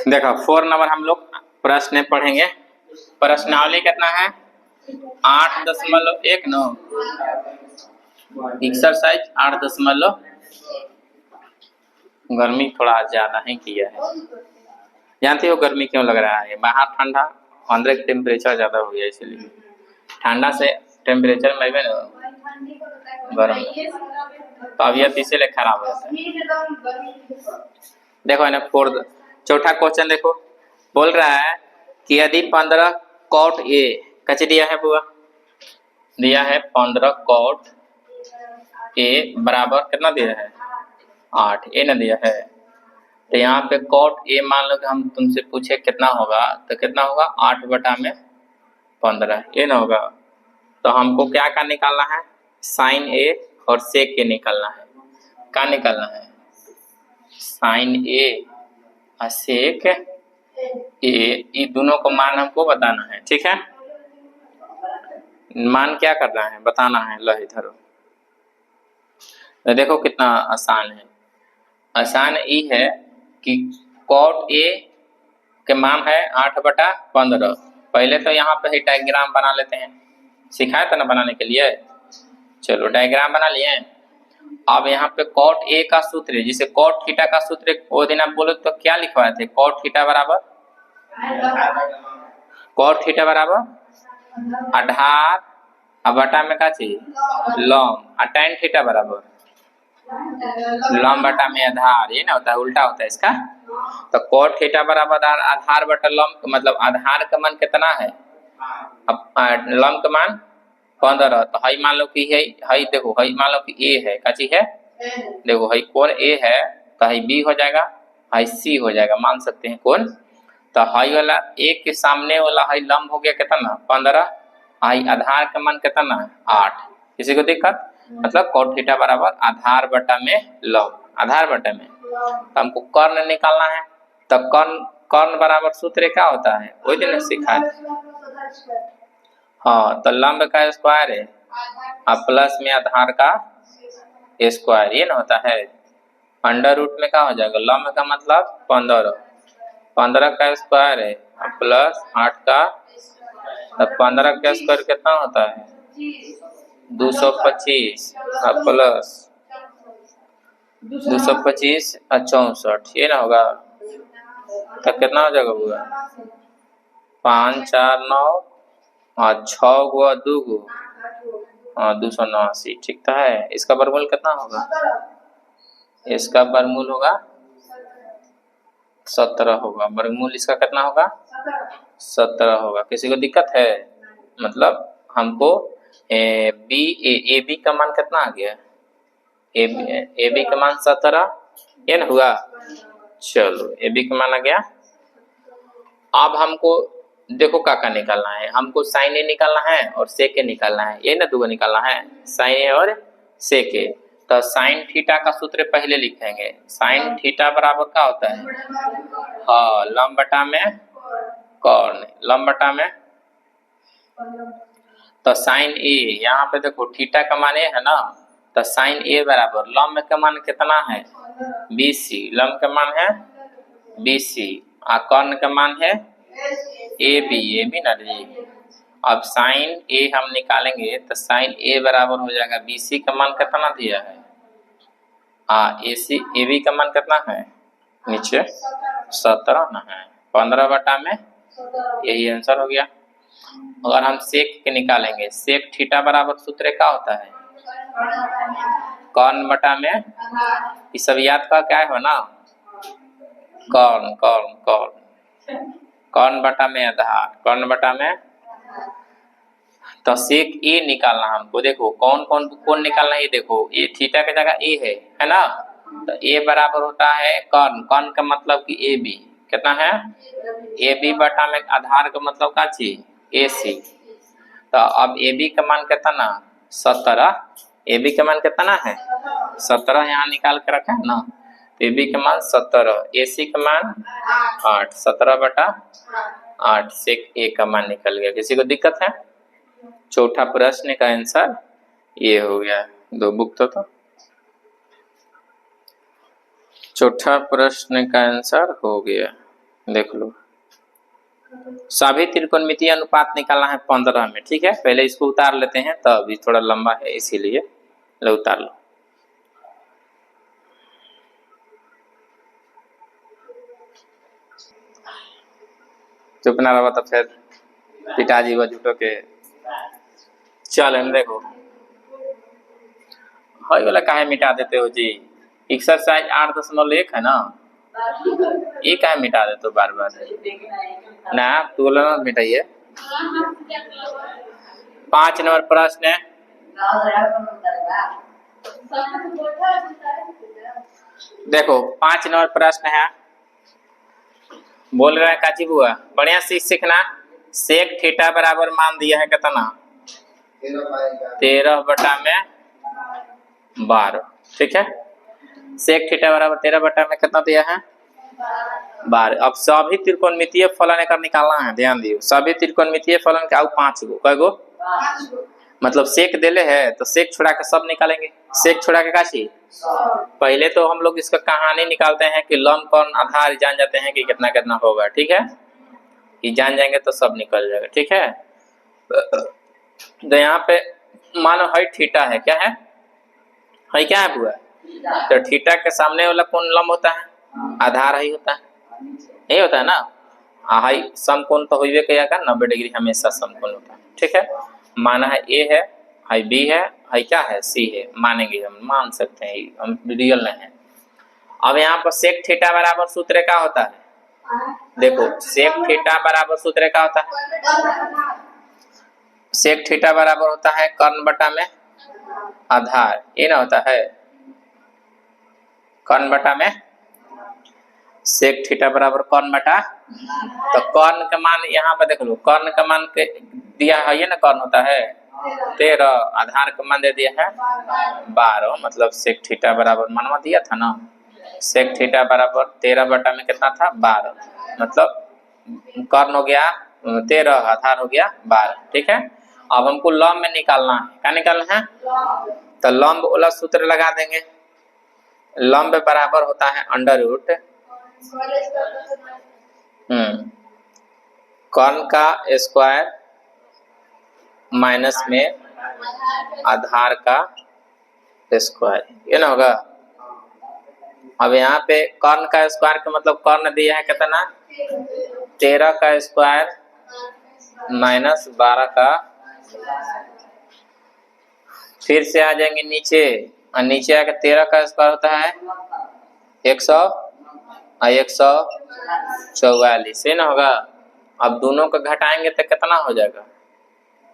देखो 4 नंबर हम लोग प्रश्न पढ़ेंगे। प्रश्नावली कितना है 8.19 एक्सरसाइज 8. गर्मी थोड़ा ज्यादा ही किया है। जानते हो गर्मी क्यों लग रहा है? बाहर ठंडा, अंदर टेम्परेचर ज्यादा हो गया, इसलिए ठंडा से टेम्परेचर में भी गर्म, तबीयत इसीलिए खराब होता है। देखो ना चौथा क्वेश्चन देखो, बोल रहा है कि यदि 15 कॉट ए कैसे दिया है बुआ, दिया है 15 कॉट ए बराबर कितना दिया है 8 ए न दिया है। तो यहाँ पे कॉट ए मान लो कि हम तुमसे पूछे कितना होगा, तो कितना होगा 8/15 ये ना होगा। तो हमको क्या का निकालना है, साइन ए और सेक ए निकालना है। क्या निकालना है, साइन ए और सेक ए, ये दोनों को मान हमको बताना है। ठीक है, मान क्या करना है बताना है। लो इधर तो देखो कितना आसान है। आसान ये है कि कॉट ए के मान है 8/15। पहले तो यहाँ पे ही डायग्राम बना लेते हैं, सिखाया था ना बनाने के लिए। चलो डायग्राम बना लिए। अब यहाँ पे कॉट ए का सूत्र है, जिसे कॉट थीटा का सूत्र वो दिन आप बोलो तो क्या लिखवाए थे, कॉट थीटा बराबर आधार अब बटा में का चाहिए लंब, और tan थीटा बराबर लंब बटा में आधार, ये ना होता है, उल्टा होता है इसका। तो कॉट थीटा बराबर आधार बटा लंब, मतलब आधार का मान कितना है, अब लंब का मान 15। तो हई मान लो कि हई देखो, हई मान लो कि ए है, काची है देखो, हई कौन ए है तो हई बी हो जाएगा, हई सी हो जाएगा, मान सकते हैं कौन। तो हई वाला ए के सामने वाला हई लंब हो गया कितना 15, हई आधार का मान कितना 8। किसी को दिक्कत, मतलब कॉट थीटा बराबर आधार बटा में लंब, आधार बटा में। तो हमको कर्ण निकालना है। तब कर्ण बराबर सूत्र क्या होता है, वही दिन सिखाया। हाँ, तो लंब का स्क्वायर है और प्लस में आधार का स्क्वायर, ये ना होता है। अंडर रूट में क्या हो जाएगा, लंब का मतलब 15 का स्क्वायर है और प्लस 8 का, तो 15 का स्क्वायर कितना होता है 225 और प्लस 225 और 64, ये ना होगा। तो कितना हो जाएगा बुआ 5 4 9 और 6 गुआ 2 गो 289। ठीक तो है। इसका वर्गमूल कितना होगा, इसका वर्गमूल होगा 17 होगा, वर्गमूल इसका कितना होगा 17 होगा। किसी को दिक्कत है, मतलब हमको ए बी का मान कितना आ गया, ए बी का मान 17, ये ना हुआ। चलो ए बी का मान आ गया। अब हमको देखो का निकालना है, हमको साइन ए निकालना है और सेक ए निकालना है, ये ना दो निकालना है, साइन ए और सेक ए। तो साइन थीटा का सूत्र पहले लिखेंगे, साइन थीटा बराबर क्या होता है, हाँ लंब बटा में कॉर्न, लंब बटा में। तो साइन ए यहाँ पे देखो थीटा का मान है ना, तो साइन ए बराबर लंब का मान कितना है BC, लंब का मान है BC और कर्ण का मान है AB ना जी। अब साइन ए हम निकालेंगे तो साइन ए बराबर हो जाएगा BC का मान कितना दिया है AB का मान कितना है नीचे 17 ना है, 15 बटा में, यही आंसर हो गया। अगर हम सेक के निकालेंगे, सेक थीटा बराबर सूत्र क्या होता है कर्ण बटा में, ये सब याद का क्या है ना, कर्ण बटा में आधार, कर्ण बटा में। तो सेक ए निकालना हमको, देखो कौन निकालना है, ये देखो ये थीटा की जगह ए है ना। तो ए बराबर होता है कर्ण का मतलब कि ए बी, कितना है ए बी बटा में आधार का मतलब क्या चीज AC। तो अब ए बी का मान कितना 17, ए बी का मान कितना है 17, यहाँ निकाल के रखा है ना। तो ए बी का मान 17, AC का मान 8, 17/8 सेक ए का मान निकल गया। किसी को दिक्कत है? चौथा प्रश्न का आंसर ये हो गया। दो बुक तो चौथा प्रश्न का आंसर हो गया। देख लो, सभी त्रिकोणमितीय अनुपात निकालना है 15 में। ठीक है, पहले इसको उतार लेते हैं, तो अभी थोड़ा लंबा है इसीलिए लो उतार लो। चुप ना रहो तो फिर पिताजी वो झूठो के चल। देखो हई वाला काहे मिटा देते हो जी? एक्सरसाइज 8.1 है ना, ये काहे मिटा देते हो बार बार? ना तू बोला ना मिटाइए। 5 नंबर प्रश्न है, देखो 5 नंबर प्रश्न है, बोल रहा है काची बुआ बढ़िया से सीखना। सेक थीटा बराबर मान दिया है कितना? 13/12। ठीक है, सेक थीटा बराबर 13 में कितना दिया है? 12। अब सभी त्रिकोणमितीय फलन का निकालना है, ध्यान दियो। सभी त्रिकोणमितीय फलन का 5 गो, कै गो? मतलब सेक देले है तो सेक छोड़ा के सब निकालेंगे। सेक छोड़ा के काची पहले तो हम लोग इसका कहानी निकालते हैं कि लंब कौन आधार जान जाते हैं कि कितना कितना होगा। ठीक है, ये जान जाएंगे तो सब निकल जाएगा। ठीक है, तो यहाँ पे मानो हाई थीटा है, क्या है? हाई क्या है बुआ? तो थीटा के सामने वाला कौन लंब होता है? आधार ही होता है, यही होता है ना। हाई समकोण तो हुई कहेगा 90 डिग्री हमेशा समकोण होता है। ठीक है, माना है ए है, हाई बी है, हाई क्या है? सी है, मानेंगे, हम मान सकते हैं, हम रियल नहीं है। अब यहाँ पर सेक थीटा बराबर सूत्र क्या होता है? देखो सेक थीटा बराबर सूत्र क्या होता है? सेक थीटा बराबर होता है कर्ण बटा में आधार, ये ना होता है कर्ण बटा में सेक थीटा बराबर कर्ण बटा। तो कर्ण का मान यहाँ पर देख लो, कर्ण का मान के दिया है, ये ना कर्ण होता है 13, आधार का मान दे दिया है 12, मतलब सेक थीटा बराबर मानवा दिया था ना। सेक थीटा बराबर 13 में कितना था? 12, मतलब कर्ण हो गया 13, आधार हो गया 12। ठीक है, अब हमको लंब में निकालना है, क्या निकालना है? तो लंब वाला सूत्र लगा देंगे। लंब बराबर होता है अंडर रूट कर्ण का स्क्वायर माइनस में आधार का स्क्वायर, ये ना होगा। अब यहाँ पे कर्ण का स्क्वायर का मतलब कर्ण दिया है कितना? 13 का स्क्वायर माइनस 12 का। फिर से आ जाएंगे नीचे, और नीचे आके 13 का स्क्वायर होता है 100 और 144, ये ना होगा। अब दोनों को घटाएंगे तो कितना हो जाएगा?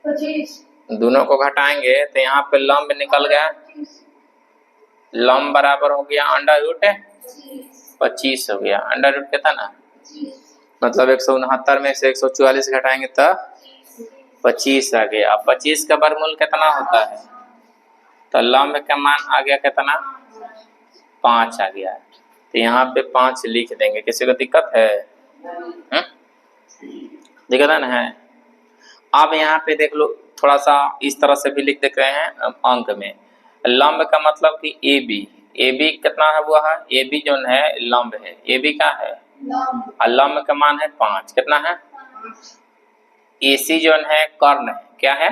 25। दोनों को घटाएंगे तो यहाँ पे लंब निकल गया, लंब बराबर हो गया अंडर रूट 25 हो गया। अंडर रूट कितना ना, मतलब 169 में से 144 घटाएंगे तो 25 आ गया। अब 25 का वर्गमूल कितना होता है? तो लंब का मान आ गया कितना? 5 आ गया। तो यहाँ पे 5 लिख देंगे। किसी को दिक्कत है? दिक्कत है ना? अब यहाँ पे देख लो, थोड़ा सा इस तरह से भी लिख देते हैं अंक में। लंब का मतलब कि ए बी कितना है? वो है ए बी जो है लंब है, ए बी का है और लंब का मान है 5, कितना है? ए सी जो है कर्ण है, क्या है?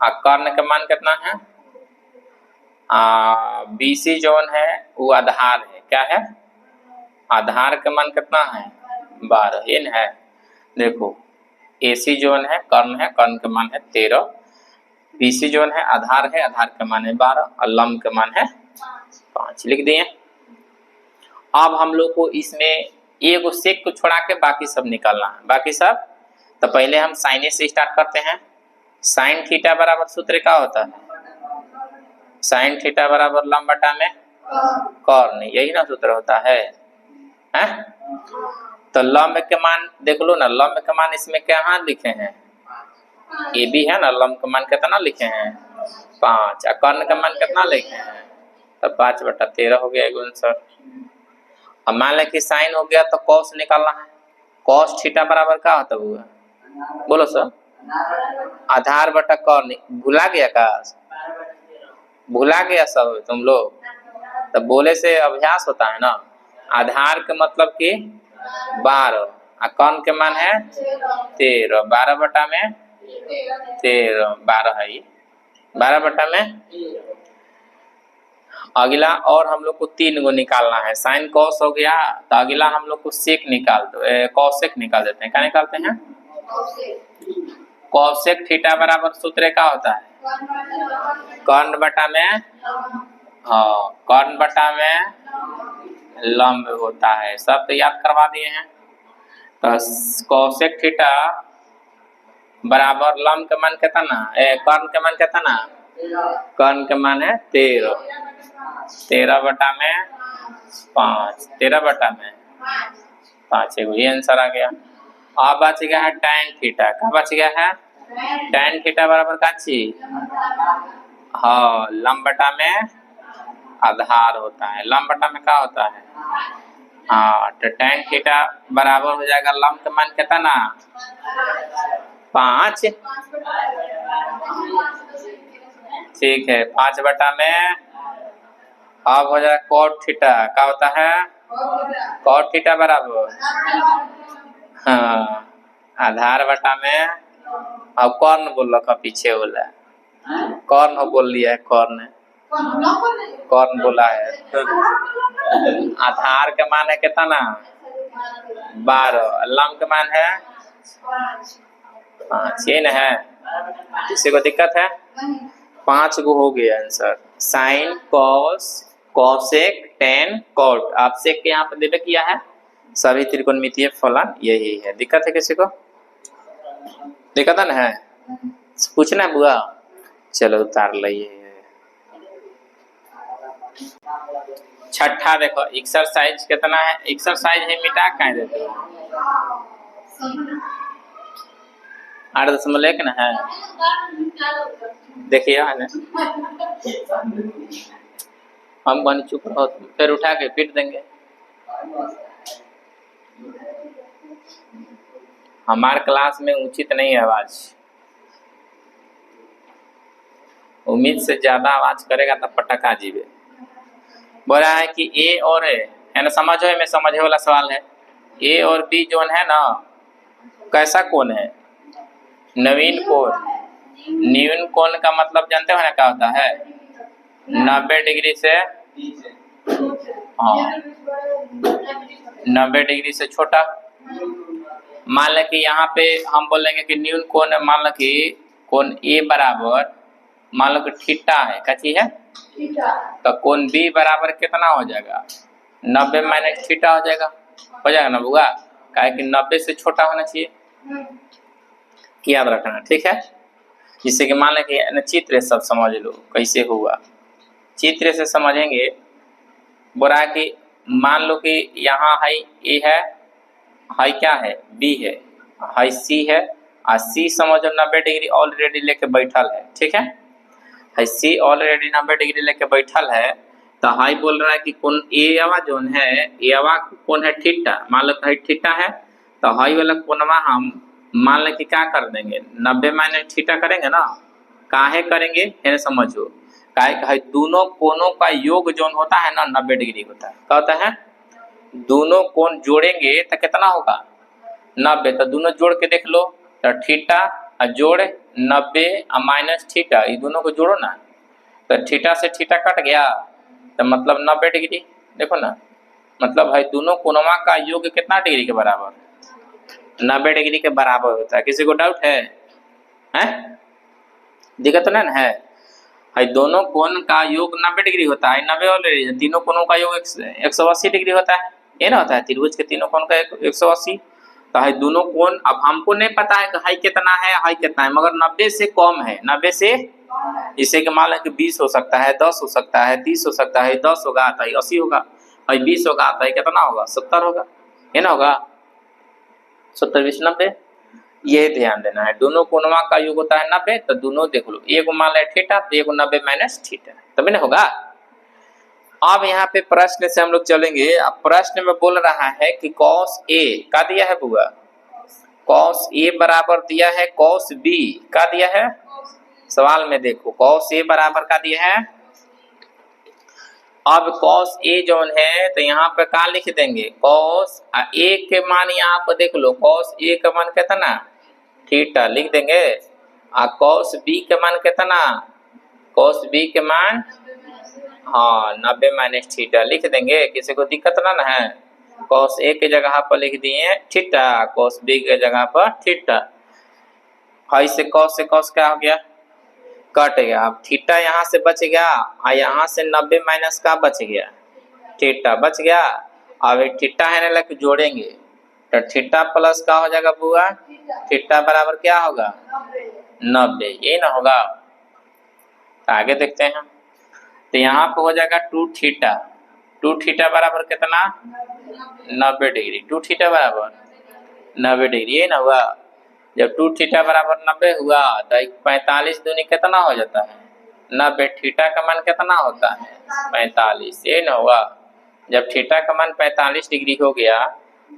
और कर्ण का मान कितना है? बी सी जोन है वो आधार है, क्या है? आधार का मान कितना है? 12, ये है। देखो एसी जोन है कर्ण है, कर्ण का मान है 13, बीसी जोन है आधार का मान है 12 और लंब का मान है 5, लिख दिए। अब हम लोग को इसमें एक सेक को छोड़ा के बाकी सब निकालना है, बाकी सब। तो पहले हम साइन ए से स्टार्ट करते हैं। साइन थीटा बराबर सूत्र क्या होता है? साइन थीटा बराबर लंब बटा में कर्ण, यही ना सूत्र होता है? तो लंब के मान देख लो ना, लंब के मान इसमें क्या लिखे हैं? ए बी है ना, लंब का मान कितना लिखे हैं? 5, और कर्ण का मान कितना लिखे हैं? तो 5/13 हो गया आंसर। अब मान लें कि साइन हो गया तो कॉस निकालना है। कॉस थीटा बराबर क्या होता है? बोलो सर। आधार बटा कर्ण, भुला गया का? भुला गया सब तुम लोग? तो बोले से अभ्यास होता है ना। आधार का मतलब कि 12 और कौन के मान है 13। 12 बटा में 13, 12 है ये 12 बटा में। अगला और हम लोग को 3 गो निकालना है। साइन कॉस हो गया, तो अगला हम लोग को सेक निकाल दो, कॉसेक निकाल देते हैं। क्या निकालते हैं? कॉसेक थीटा बराबर सूत्र क्या होता है? कर्ण बटा में, हाँ कर्ण बटा में लंब होता है। सब तो याद करवा दिए हैं। तो कॉसेक थीटा बराबर लंब के मान कितना, कर्ण के मान कितना? कर्ण के मान है 13। 13 बटा में 5, 13 बटा में 5, ये आंसर आ गया। अब बच गया है tan थीटा। क्या बच गया है? tan थीटा बराबर का चीज, हाँ लंब बटा में आधार होता है। लंब बटा में क्या होता है? हाँ, तो tan थीटा बराबर हो जाएगा लंब का मान कितना? 5। ठीक है, 5 बटा में। अब हो जाएगा cot थीटा। क्या होता है? cot थीटा बराबर, हाँ आधार बटा में। अब कौन बोल रखा पीछे बोला? कौन हो बोल लिया है? कौन बोला है? आधार का मान है कितना? 12। लंब का मान है 5, ये न है। किसी को दिक्कत है? 5 गो हो गया answer. Sine cos cosec tan cot. आप सेक के यहाँ पर देवे किया है। सभी त्रिकोणमितीय फलन यही है। दिक्कत है किसी को? दिक्कत है ना? पूछना है बुआ? चलो उतार लिये। छठा देखो, एक्सरसाइज कितना है? एक्सरसाइज है मिटा कह देते हो। 8.1 ना है। देखिए हम बन चुप रहो, फिर उठा के पीट देंगे। हमारे क्लास में उचित नहीं है आवाज। उम्मीद से ज्यादा आवाज करेगा तो पटका जीवे। बोल रहा है कि ए और है ना, समझो में समझे वाला सवाल है। ए और बी जोन है ना, कैसा कोण है? नवीन कोण। नवीन कोण का मतलब जानते हो ना क्या होता है? 90 डिग्री से, हाँ 90 डिग्री से छोटा। मान लें कि यहाँ पे हम बोलेंगे कि न्यून कोण, मान लो कि कोण ए बराबर मान लो कि थीटा है। क्या चीज है? तो कोण बी बराबर कितना हो जाएगा? 90 माइनस थीटा हो जाएगा। हो जाएगा ना बुआ? काहे कि 90 से छोटा होना चाहिए। याद रखना, ठीक है। जिससे कि मान लें कि चित्र सब समझ लो कैसे हुआ। चित्र से समझेंगे। बोला कि मान लो कि यहाँ है ए है क्या है? बी है सी है, और सी समझो 90 डिग्री ऑलरेडी लेके बैठल है। ठीक है सी ऑलरेडी 90 डिग्री लेके बैठल है। तो हाई बोल रहा है कि कौन ए आवा जोन है, ए आवा कौन है? थीटा। मान लो कि थीटा है, तो हाई वाला कोणवा हम मान लें कि क्या कर देंगे? 90 माइनस थीटा करेंगे ना। काहे करेंगे है समझो? काहे दोनों कोणों का योग जोन होता है ना 90 डिग्री होता है। क्या होता है? दोनों कोण जोड़ेंगे तो कितना होगा? 90। तो दोनों जोड़ के देख लो, तो थीटा जोड़ 90 माइनस थीटा, ये दोनों को जोड़ो ना। तो थीटा से थीटा कट गया, तो मतलब 90 डिग्री। देखो ना, मतलब है दोनों कोणों का योग कितना डिग्री के बराबर? 90 डिग्री के बराबर होता है। किसी को डाउट है? दिक्कत तो नहीं है दोनों कोण का योग 90 डिग्री होता है। 90 ऑलरेडी, तीनों कोणों का योग 180 डिग्री होता है। ये ना होता है त्रिभुज के तीनों कोण का 180। तो है दोनों कोण। अब हमको नहीं पता है कि हाई कितना है, हाई कितना है, मगर 90 से कम है। 90 से, जिससे कि मान लें कि 20 हो सकता है, 10 हो सकता है, 30 हो सकता है, 10 होगा तो 80 होगा, 20 होगा तो कितना होगा? 70 होगा। ये ना होगा 70 20 90। ये ध्यान देना है। दोनों कोणों का योग होता है 90। तो दोनों देख लो, एक मान ले थीटा, तो एक 90 माइनस थीटा, तभी ना होगा। अब यहाँ पे प्रश्न से हम लोग चलेंगे। अब प्रश्न में बोल रहा है कि cos A का दिया है बुआ? cos A बराबर दिया है cos B का दिया है? सवाल में देखो cos A बराबर का दिया है अब cos a जोन है तो यहाँ पे क्या लिख देंगे, cos a के मान यहाँ पर देख लो, cos a का मान कितना, थीटा लिख देंगे। cos b के मान कितना, cos b के मान हाँ 90 माइनस थीटा लिख देंगे। किसी को दिक्कत ना है, cos a के जगह पर लिख दिए थीटा, cos b के जगह पर थीटा। हाई से cos क्या हो गया, कट गया। अब थीटा यहाँ से बच गया और यहाँ से 90 माइनस का बच गया, थीटा बच गया। अब एक थीटा है ना लग जोड़ेंगे तो थीटा प्लस का हो जाएगा बुआ, थीटा बराबर क्या होगा 90, ये ना होगा। तो आगे देखते हैं, तो यहाँ पे हो जाएगा 2 थीटा, 2 थीटा बराबर कितना 90 डिग्री, 2 थीटा बराबर 90 डिग्री, ये ना हुआ। जब 2 थीटा बराबर 90 हुआ तो 45 दूनी कितना हो जाता है 90, थीटा का मान कितना होता है 45, ये ना हुआ। जब थीटा का मान 45 डिग्री हो गया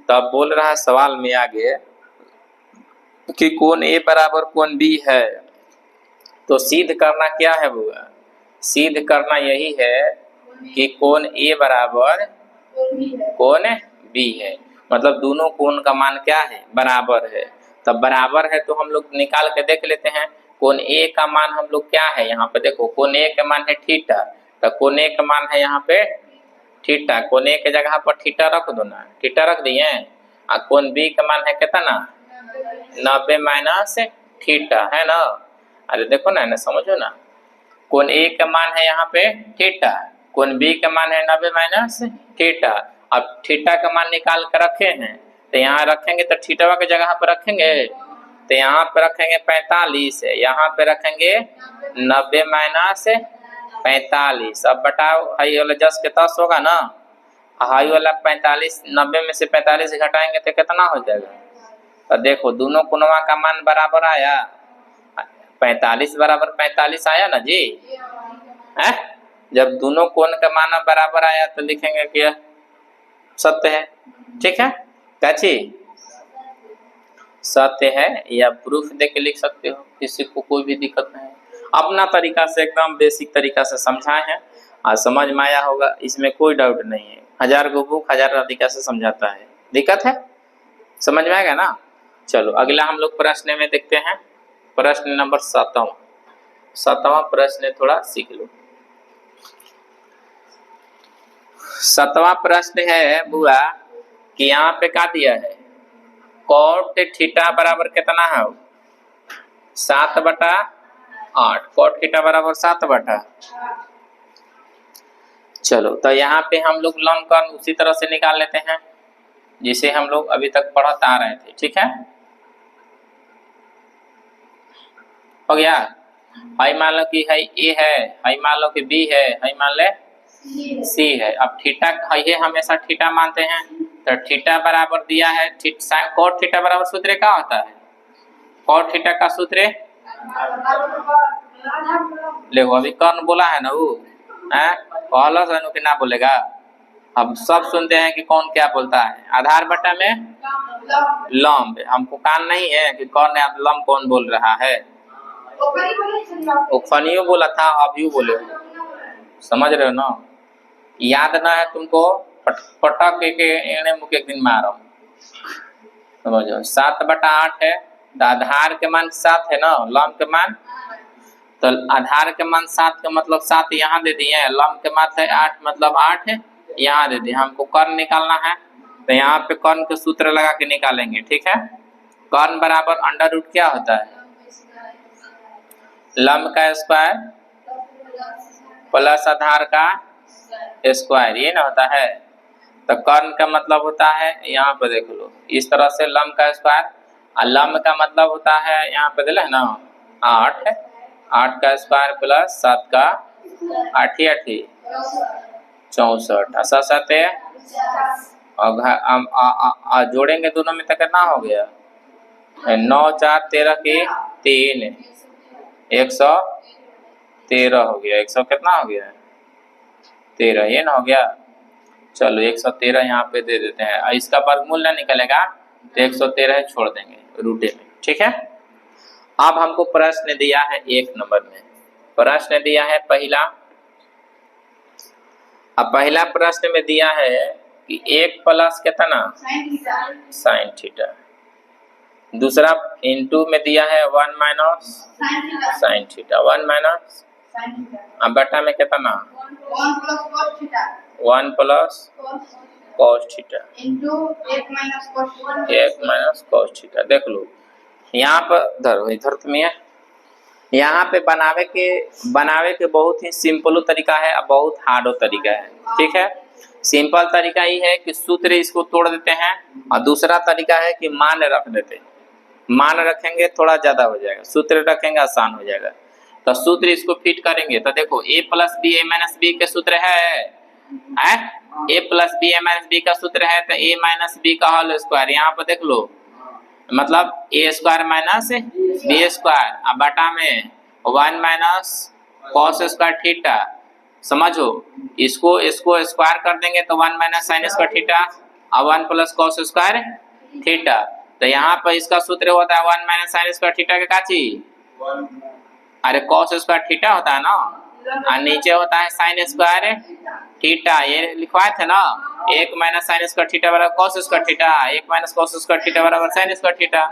तब बोल रहा है सवाल में आगे कि कोण ए बराबर कोण बी है। तो सिद्ध करना क्या है बुआ, सिद्ध करना यही है कि कोण ए बराबर कोण बी है, मतलब दोनों कोण का मान क्या है बराबर है। तब बराबर है तो हम लोग निकाल के देख लेते हैं। कोण ए का मान हम लोग क्या है, यहाँ पे देखो कोण ए का मान है थीटा, तो कोण ए का मान है यहाँ पे थीटा, कोण ए के जगह पर थीटा रख दो ना, थीटा रख दिए। और कोण बी का मान है कितना 90 माइनस थीटा, है ना। अरे देखो ना, समझो ना, कोण ए का मान है यहाँ पे थीटा, कोण बी का मान है 90 माइनस थीटा। अब थीटा का मान निकाल कर रखे हैं तो यहाँ रखेंगे तो थीटा के जगह पर रखेंगे तो यहाँ पे रखेंगे 45, यहाँ पे रखेंगे 90 माइनस 45। अब बताओ हाई वाला 10 के 10 होगा ना, हाई वाला 45, 90 में से 45 घटाएंगे तो कितना हो जाएगा। तो देखो दोनों कोणों का मान बराबर आया, 45 बराबर 45 आया ना जी, है। जब दोनों कोण का मान बराबर आया तो लिखेंगे कि सत्य है, ठीक है। कैची सत्य है या प्रूफ दे के लिख सकते हो, किसी को कोई भी दिक्कत नहीं। अपना तरीका से एकदम बेसिक तरीका से समझाए हैं और समझ में आया होगा, इसमें कोई डाउट नहीं है। 1000 को बुक 1000 तरीका से समझाता है, दिक्कत है, समझ में आएगा ना। चलो अगला हम लोग प्रश्न में देखते हैं, प्रश्न नंबर 7वां प्रश्न थोड़ा सीख लो। 7वां प्रश्न है बुआ कि यहाँ पे क्या दिया है, कॉट थीटा बराबर कितना है 7/8, कॉट थीटा बराबर 7/8। चलो तो यहाँ पे हम लोग लंब कर्ण उसी तरह से निकाल लेते हैं जिसे हम लोग अभी तक पढ़ते आ रहे थे, ठीक है। हो गया, हाई मान लो कि है ए है, हाई मान लो कि बी है, हाई मान ले सी है। अब थीटा ये हमेशा थीटा मानते हैं तो थीटा बराबर दिया है, कॉट थीटा बराबर सूत्र क्या होता है, कॉट थीटा का सूत्र देखो, अभी कर्ण बोला है ना वो है, कहला सनु कि ना बोलेगा। हम सब सुनते हैं कि कौन क्या बोलता है, आधार बटा में लंब, हमको कान नहीं है कि कौन लंब कौन बोल रहा है। उफनियो बोला था, अभी बोले, समझ रहे हो ना। याद ना है तुमको, पटक के एने मुख एक दिन मारो, समझो। 7/8 है तो आधार के मान 7 है ना, लंब के मान, तो आधार के मान 7 का मतलब 7 यहाँ दे दिए, लंब के मान है 8 मतलब 8 यहाँ दे दिए। हमको कर्ण निकालना है तो यहाँ पे कर्ण के सूत्र लगा के निकालेंगे, ठीक है। कर्ण बराबर अंडर रूट क्या होता है, लंब का स्क्वायर प्लस आधार का स्क्वायर, ये ना होता है। तो कर्ण का मतलब होता है, यहाँ पे देख लो इस तरह से लंब का स्क्वायर, और लंब का मतलब होता है यहाँ पे दिला है ना 8, 8 का स्क्वायर प्लस 7 का 8 64, 7 और जोड़ेंगे दोनों में तो कितना हो गया 9 4 13 की 3, 113 हो गया, 100 कितना हो गया 13, ये ना हो गया। चलो 113 यहाँ पे दे देते हैं, इसका वर्गमूल ना निकलेगा तो 113 छोड़ देंगे रूटे में, ठीक है। अब हमको प्रश्न दिया है 1 नंबर में, प्रश्न दिया है पहला, अब पहला प्रश्न में दिया है कि 1 प्लस कितना साइन थीटा, दूसरा इनटू में दिया है 1 माइनस साइन थीटा, 1 माइनस, अब बटा में कितना 1 plus cos theta into 1 minus cos theta. देख लो यहाँ पर इधर तुम्हें यहाँ पे बनावे के बहुत ही सिंपल तरीका है और बहुत हार्ड तरीका है। ठीक है, सिंपल तरीका ही है कि सूत्र इसको तोड़ देते हैं और दूसरा तरीका है कि मान रख देते हैं। मान रखेंगे थोड़ा ज्यादा हो जाएगा, सूत्र रखेंगे आसान हो जाएगा। तो सूत्र इसको फिट करेंगे तो देखो a plus b a minus b के सूत्र है, a plus b a minus b का सूत्र है तो a माइनस बी का होल स्क्वायर। यहाँ पर देख लो मतलब a square minus b square, अब बटा में 1 माइनस कॉस स्क्वायर थीटा। समझो इसको स्क्वायर कर देंगे तो 1 माइनस साइन स्क्वायर थीटा और 1 प्लस कॉस स्क्वायर थीटा। तो यहाँ पर इसका सूत्र होता है 1 माइनस साइन स्क्वायर थीटा के काची, अरे कॉस स्क्वायर थीटा होता है ना, और नीचे होता है साइन स्क्वायर थीटा। ये लिखवाए थे ना 1 माइनस साइन स्क्वायर थीटा बराबर cos square theta, 1 minus cos square theta बराबर साइन स्क्वायर थीटा।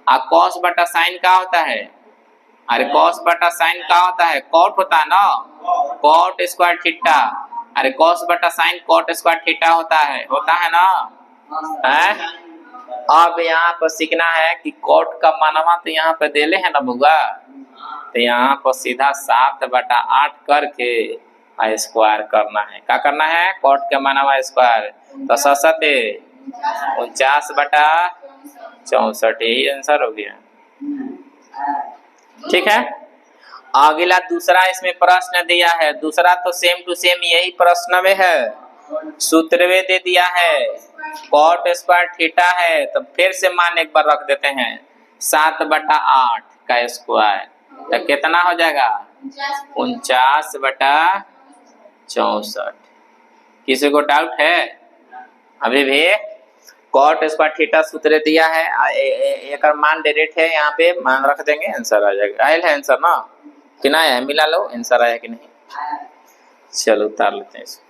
और कॉस बटा साइन का होता है, अरे कॉस बटा साइन का होता है कॉट होता है ना, कॉट स्क्वायर थीटा। अरे कॉस बटा साइन कॉट स्क्वायर थीटा होता है ना है? अब यहाँ पर सीखना है कि कॉट का मानवा तो यहाँ पे देले है ना बुआ, तो यहाँ पर सीधा 7/8 करके स्क्वायर करना है। क्या करना है, कॉट के मानवा स्क्वायर, तो 49/64 यही आंसर हो गया। ठीक है, अगला दूसरा इसमें प्रश्न दिया है, दूसरा तो सेम टू सेम यही प्रश्न में है, सूत्र में दे दिया है कॉट स्क्वायर थीटा है। तो फिर से मान एक बार रख देते हैं 7/8 का स्क्वायर, तो कितना हो जाएगा 49/64। किसी को डाउट है अभी भी? कॉट स्क्वायर थीटा सूत्र दिया है, एक मान डायरेक्ट है, यहाँ पे मान रख देंगे आंसर आ जाएगा। आयल है आंसर ना कि ना है, मिला लो आंसर आया कि नहीं। चलो उतार लेते हैं इसको।